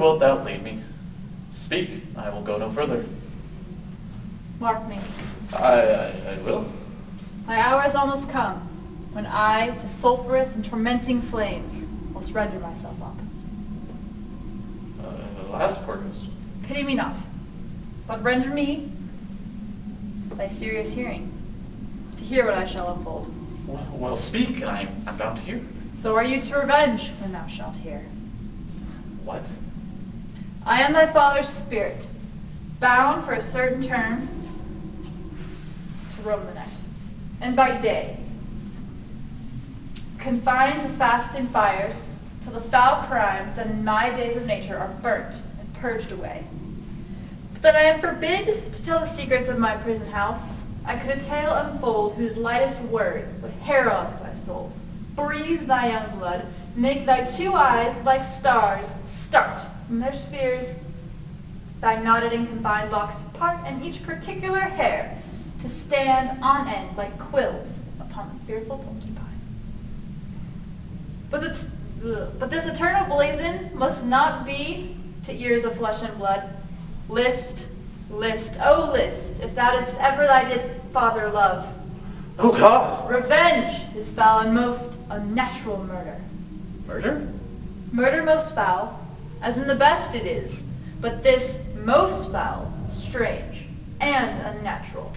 wilt thou lead me? Speak, I will go no further. Mark me. I will. My hour is almost come, when I, to sulphurous and tormenting flames, will surrender myself up. Alas, poor ghost. Pity me not, but render me thy serious hearing, to hear what I shall unfold. Well, speak, and I'm bound to hear. So are you to revenge when thou shalt hear. What? I am thy father's spirit, bound for a certain term to roam the night, and by day, confined to fasting fires, till the foul crimes done in my days of nature are burnt and purged away. But that I am forbid to tell the secrets of my prison house, I could a tale unfold whose lightest word would harrow thy soul, freeze thy young blood, make thy two eyes like stars start from their spheres, thy knotted and confined locks to part, and each particular hair to stand on end like quills upon the fearful porcupine. But this eternal blazon must not be to ears of flesh and blood. List, list, oh list, if thou didst ever thy dead father love. Oh God! Revenge is foul and most unnatural murder. Murder? Murder most foul, as in the best it is, but this most foul, strange, and unnatural.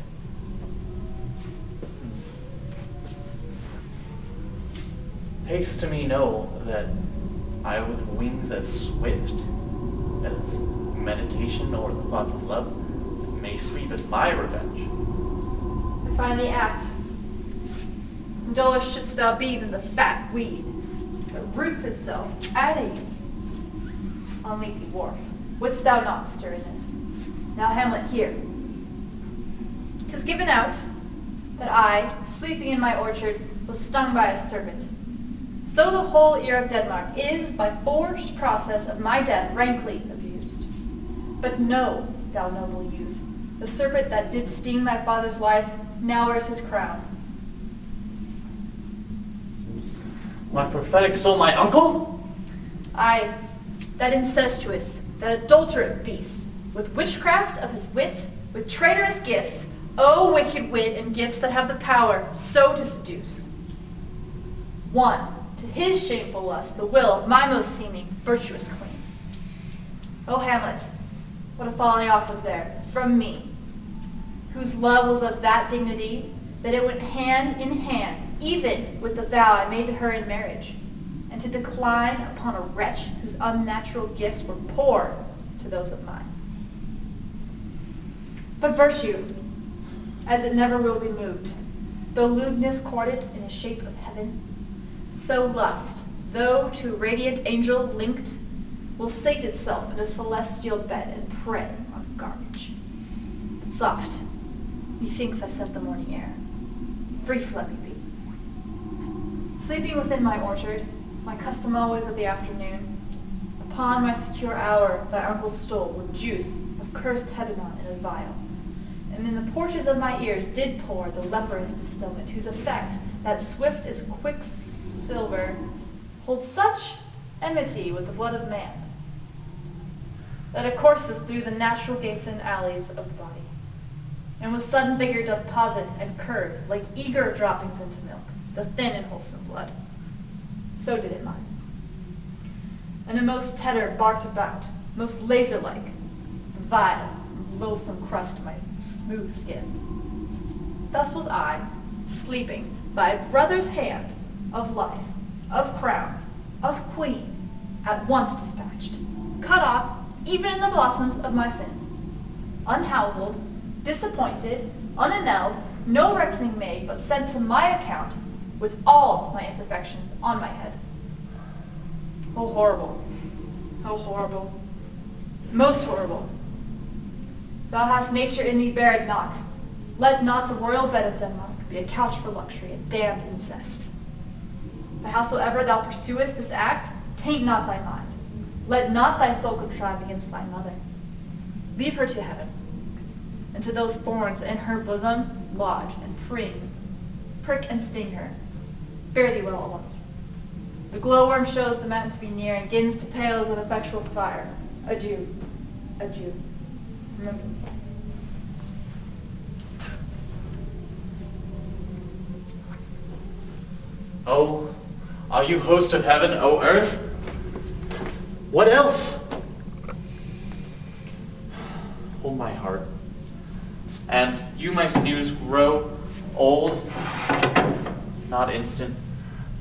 Haste to me know that I with wings as swift as meditation or the thoughts of love may sweep at my revenge. I find the act. Duller shouldst thou be than the fat weed that roots itself at ease on leafy wharf. Wouldst thou not stir in this? Now, Hamlet, hear. 'Tis given out that I, sleeping in my orchard, was stung by a serpent. So the whole ear of Denmark is, by forced process of my death, rankly abused. But know, thou noble youth, the serpent that did sting thy father's life now wears his crown. My prophetic soul, my uncle? Aye, that incestuous, that adulterate beast, with witchcraft of his wit, with traitorous gifts, O wicked wit and gifts that have the power so to seduce. One, to his shameful lust, the will of my most seeming virtuous queen. O Hamlet, what a falling off was there from me, whose love was of that dignity that it went hand in hand, even with the vow I made to her in marriage, and to decline upon a wretch whose unnatural gifts were poor to those of mine. But virtue, as it never will be moved, though lewdness court it in a shape of heaven, so lust, though to a radiant angel linked, will sate itself in a celestial bed and prey on garbage. But soft, methinks I scent the morning air. Brief let me be. Sleeping within my orchard, my custom always of the afternoon, upon my secure hour thy uncle stole with juice of cursed Hebenon in a vial, and in the porches of my ears did pour the leprous distilment, whose effect, that swift as quicksilver, holds such enmity with the blood of man, that it courses through the natural gates and alleys of the body, and with sudden vigor doth posit and curd, like eager droppings into milk, the thin and wholesome blood. So did it mine. And a most tedder barked about, most laser-like, the vile and loathsome crust my smooth skin. Thus was I, sleeping by a brother's hand, of life, of crown, of queen, at once dispatched, cut off even in the blossoms of my sin, unhouselled, disappointed, unanelled, no reckoning made, but sent to my account with all my imperfections on my head. Oh horrible, most horrible. Thou hast nature in thee buried not. Let not the royal bed of Denmark be a couch for luxury, a damned incest. But howsoever thou pursuest this act, taint not thy mind. Let not thy soul contrive against thy mother. Leave her to heaven, and to those thorns that in her bosom lodge and prick and sting her. Fare thee well at once. The glowworm shows the mountain to be near, and gins to pale as an effectual fire. Adieu. Adieu. Remember me. Oh, are you host of heaven, O earth? What else? Hold my heart. And you, my sinews, grow old, not instant,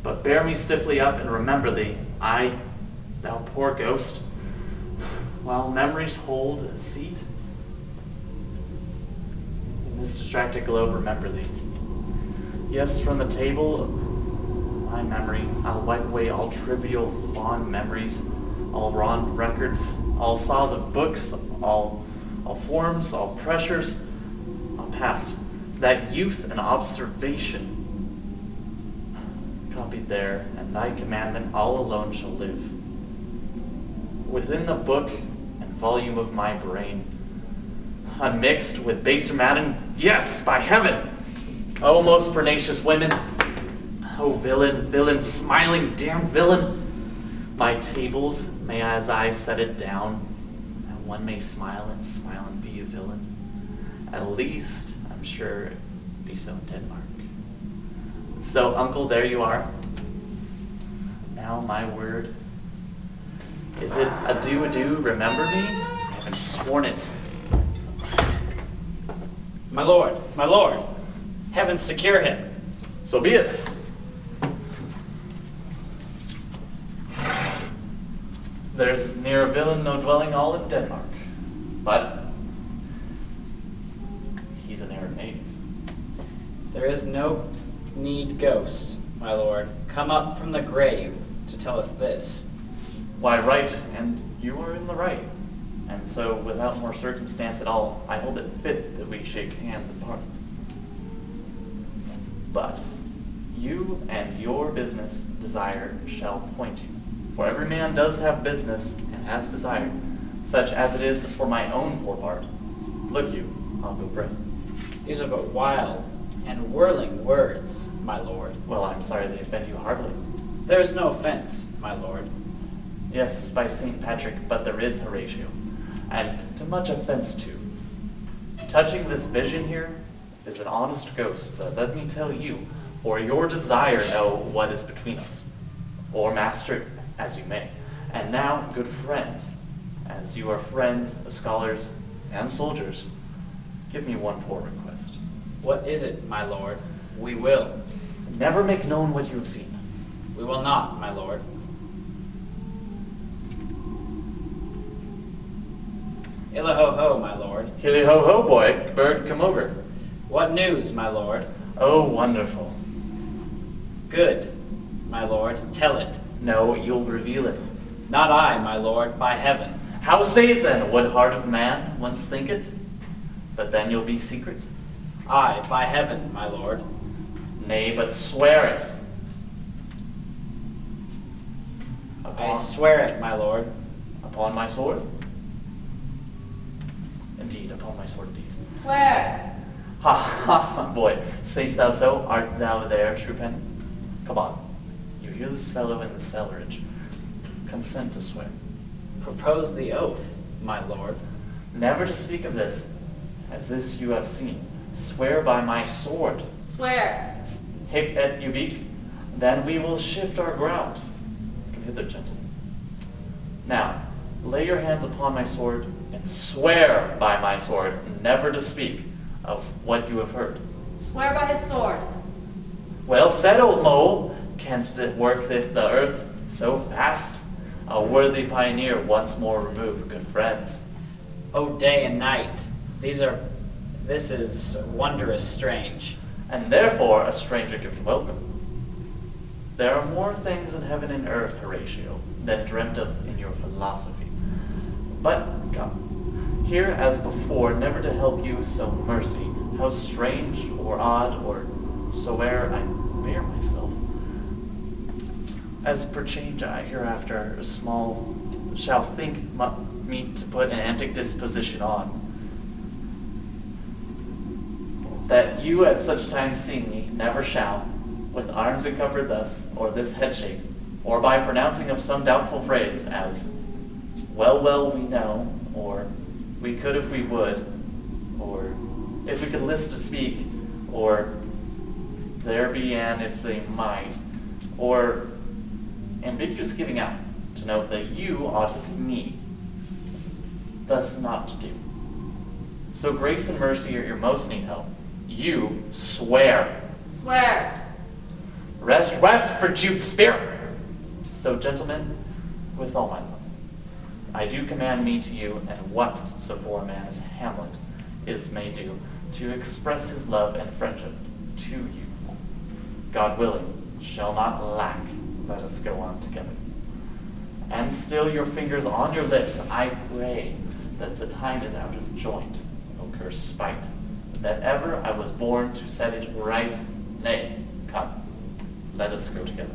but bear me stiffly up and remember thee, I, thou poor ghost, while memories hold a seat. In this distracted globe, remember thee. Yes, from the table of my memory, I'll wipe away all trivial, fond memories, all wrong records, all saws of books, all forms, all pressures, all past. That youth and observation copied there, and thy commandment all alone shall live. Within the book and volume of my brain, unmixed with baser matter, yes, by heaven! O most pernicious women, O villain, smiling, damn villain, my tables may as I set it down, and one may smile and be a villain. At least, I'm sure, be so in Denmark. So, uncle, there you are. Now my word. Is it adieu, remember me? I've sworn it. My lord, heaven secure him. So be it. There's near a villain no dwelling all in Denmark, but he's an Arab native. There is no need ghost, my lord, come up from the grave to tell us this. Why, right, and you are in the right. And so, without more circumstance at all, I hold it fit that we shake hands and part. But you and your business desire shall point you. For every man does have business and has desire, such as it is for my own poor part. Look you, I'll go pray. These are but wild and whirling words, my lord. Well, I'm sorry they offend you heartily. There is no offense, my lord. Yes, by St. Patrick, but there is Horatio, and to much offense too. Touching this vision here is an honest ghost, but let me tell you, for your desire know what is between us, or master as you may. And now, good friends, as you are friends, scholars, and soldiers, give me one poor request. What is it, my lord? We will. Never make known what you have seen. We will not, my lord. Illa-ho-ho, my lord. Hilly-ho-ho, boy. Bird, come over. What news, my lord? Oh, wonderful. Good, my lord. Tell it. No, you'll reveal it. Not I, my lord, by heaven. How say it then, what heart of man once thinketh? But then you'll be secret. I, by heaven, my lord. Nay, but swear it. I swear it, my lord. Upon my sword? Indeed, upon my sword, indeed. Swear. Ha, ha, boy, say'st thou so? Art thou there, true pen? Come on. You hear this fellow in the cellarage. Consent to swear. Propose the oath, my lord. Never to speak of this, as this you have seen. Swear by my sword. Swear. Hic et ubique. Then we will shift our ground. Come hither, gentlemen. Now, lay your hands upon my sword, and swear by my sword never to speak of what you have heard. Swear by his sword. Well said, old mole. Canst it work the earth so fast? A worthy pioneer once more remove good friends. O day and night, this is wondrous strange. And therefore a stranger given welcome. There are more things in heaven and earth, Horatio, than dreamt of in your philosophy. But come, here as before, never to help you so mercy, how strange or odd or soe'er I bear myself. As perchange I hereafter small shall think meet to put an antic disposition on, that you at such times seeing me never shall, with arms uncovered thus, or this head shake, or by pronouncing of some doubtful phrase, as Well, we know, or we could if we would, or if we could list to speak, or there be an if they might, or ambiguous giving out to note that you ought to be me. Thus not to do. So grace and mercy are your most need help. You swear. Swear. Rest for Jude spirit. So gentlemen, with all my love, I do command me to you, and what so poor a man as Hamlet is may do, to express his love and friendship to you. God willing, shall not lack. Let us go on together. And still your fingers on your lips, I pray that the time is out of joint, O cursed spite, that ever I was born to set it right. Nay, come, let us go together.